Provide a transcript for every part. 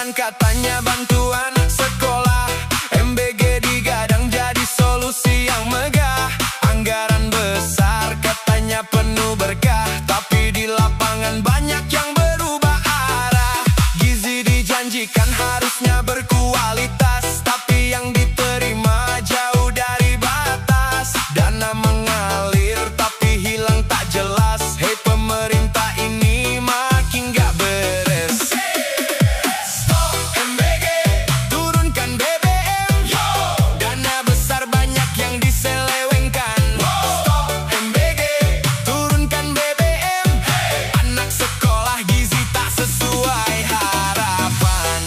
Sekarang katanya bantuan sekolah MBG digadang jadi solusi yang megah. Anggaran besar katanya penuh berkah, tapi di lapangan banyak yang berubah arah. Gizi dijanjikan harusnya berkualitas, tapi yang diterima jauh dari batas. Dana mengalir tapi hilang tak jelas. Hei pemerintah ini makin gak beres. Stop MBG, turunkan BBM. Dana besar banyak yang diselewengkan. Stop MBG, turunkan BBM. Anak sekolah gizi tak sesuai harapan.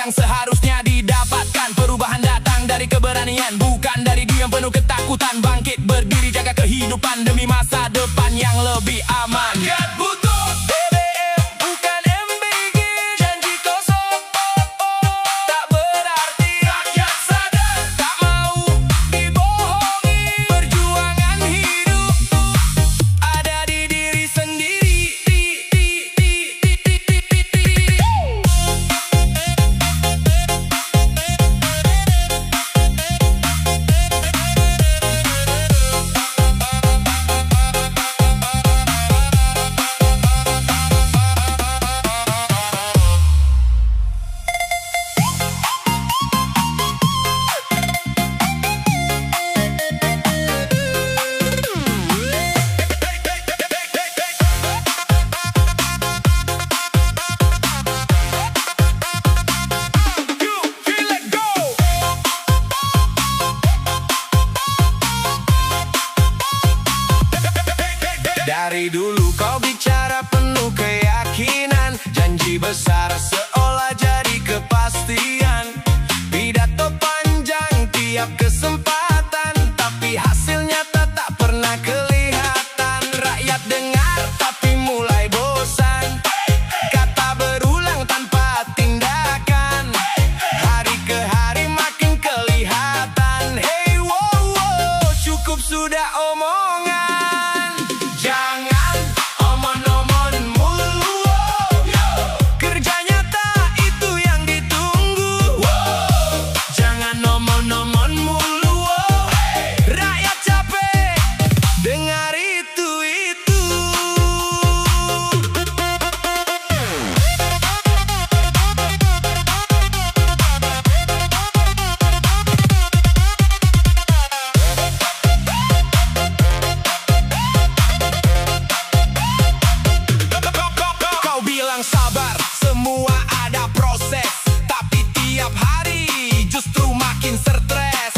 yang seharusnya didapatkan. Perubahan datang dari keberanian, bukan dari diam penuh ketakutan. Bangkit berdiri, jaga kehidupan demi masa depan yang lebih aman. Rakyat butuh BBM, bukan MBG. Janji kosong, tak berarti. Rakyat sadar, tak mau dibohongi. Perjuangan hidup ada di diri sendiri. Dari dulu kau bicara penuh keyakinan, janji besar seolah jadi kepastian. Pidato panjang tiap kesempatan, tapi hasilnya tak pernah kelihatan. Rakyat dengar tapi mulai bosan, kata berulang tanpa tindakan. Hari ke hari makin kelihatan. Hey wow, wow, cukup sudah omongan. Jangan omon-omon mulu, kerja nyata itu yang ditunggu. Jangan omon-omon mulu, rakyat capek dengar itu. Sabar, semua ada proses, tapi tiap hari justru makin stres.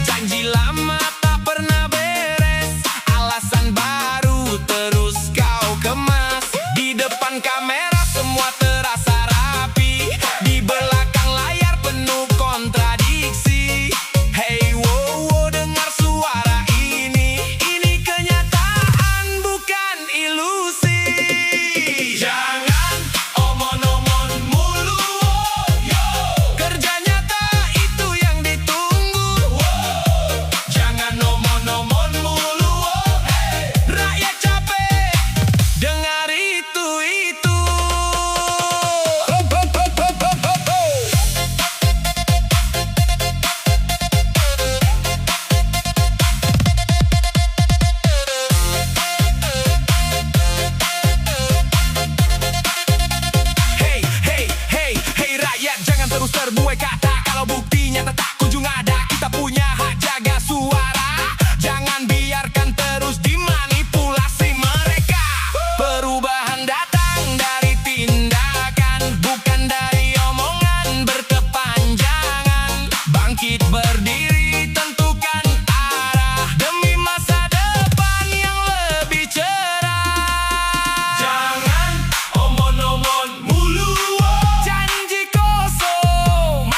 Janji lama tak pernah beres, alasan baru terus kau kemas. Di depan kamera semua terasa rapi, di belakang layar penuh kontradiksi. Hey wow, wow, dengar suara ini kenyataan bukan ilusi. Jangan terbuai kata kalau buktinya tak kunjung ada. Kita punya hak jaga suara, jangan biarkan terus dimanipulasi mereka. Perubahan datang dari tindakan, bukan dari omongan berkepanjangan. Bangkit berdiri, tentukan arah demi masa depan yang lebih cerah. Jangan omon-omon mulu, janji kosong.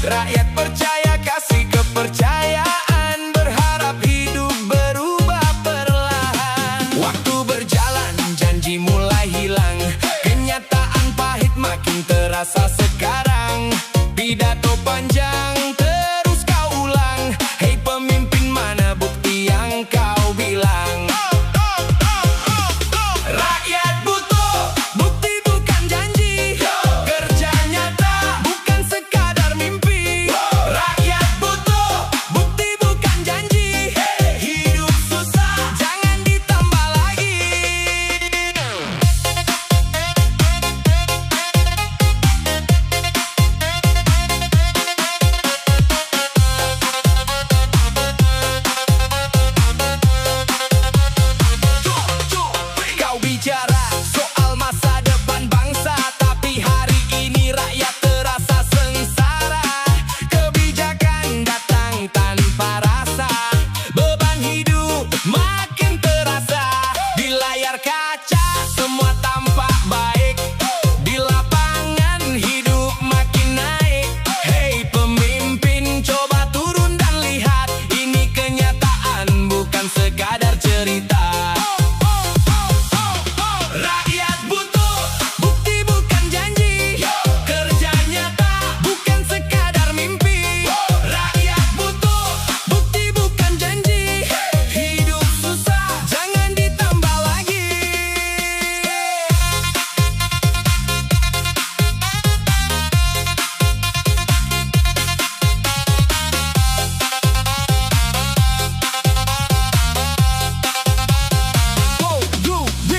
Rakyat percaya, kasih kepercayaan, berharap hidup berubah perlahan. Waktu berjalan, janji mulai hilang, kenyataan pahit makin terasa sekarang. Pidato panjang terus kau ulang, hei pemimpin, mana bukti yang kau bilang? Rakyat butuh bukti bukan janji, kerja nyata bukan sekadar mimpi. Rakyat butuh bukti bukan janji, hidup susah jangan ditambah lagi. Kau bicara soal masa depan bangsa, tapi hari ini rakyat terasa sengsara. Kebijakan datang tanpa rasa, beban hidup makin terasa. Di layar kaca semua tampak baik, di lapangan hidup makin naik. Hei pemimpin, coba turun dan lihat, ini kenyataan bukan sekadar cerita. Rakyat butuh bukti bukan janji, kerja nyata bukan sekadar mimpi. Rakyat butuh bukti bukan janji, hidup susah jangan ditambah lagi.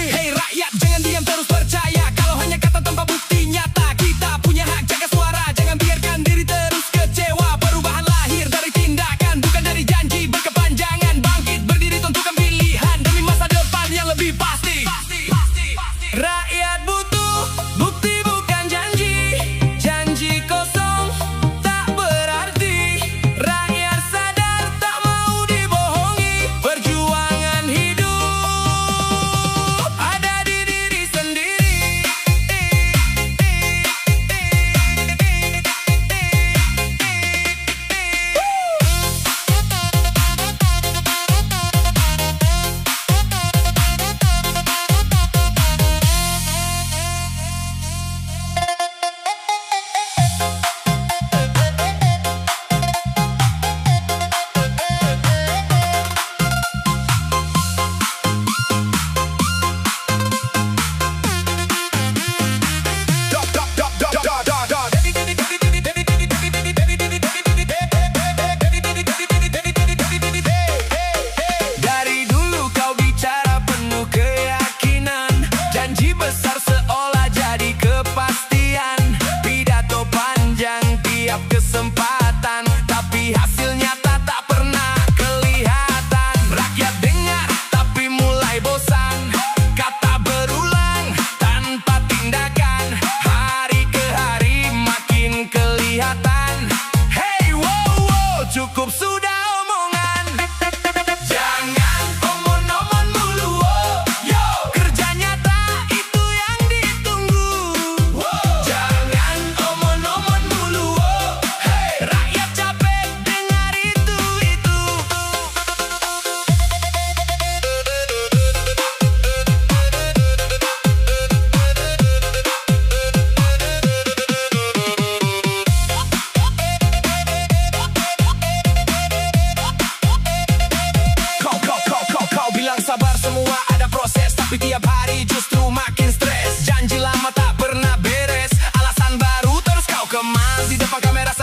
Hei rakyat, jangan diam, terus percaya. Kalau hanya kata tanpa bukti nyata, kita punya hak jaga suara. Jangan biarkan diri terus kecewa. Perubahan lahir dari tindakan, bukan dari janji berkepanjangan. Bangkit berdiri, tentukan pilihan demi masa depan yang lebih pasti. Rakyat butuh bukti bukan janji, janji kosong tak berarti. Rakyat sadar tak mau dibohongi, perjuangan hidup ada di diri sendiri. Dari dulu kau bicara penuh keyakinan, janji besar seolah jadi kepastian. Pidato panjang tiap kesempatan, tapi hasil nyata tak pernah kelihatan. Rakyat dengar tapi mulai bosan, kata berulang tanpa tindakan. Hari ke hari makin kelihatan. Hey wow, cukup sudah omongan. Jangan omon-omon mulu, yo. Kerja nyata itu yang ditunggu. Jangan omon-omon mulu, hey. Rakyat capek dengar itu. Kau bilang sabar, semua ada proses, tapi tiap hari justru makin stres. Janji lama tak pernah beres, alasan baru terus kau kemas di depan kamera.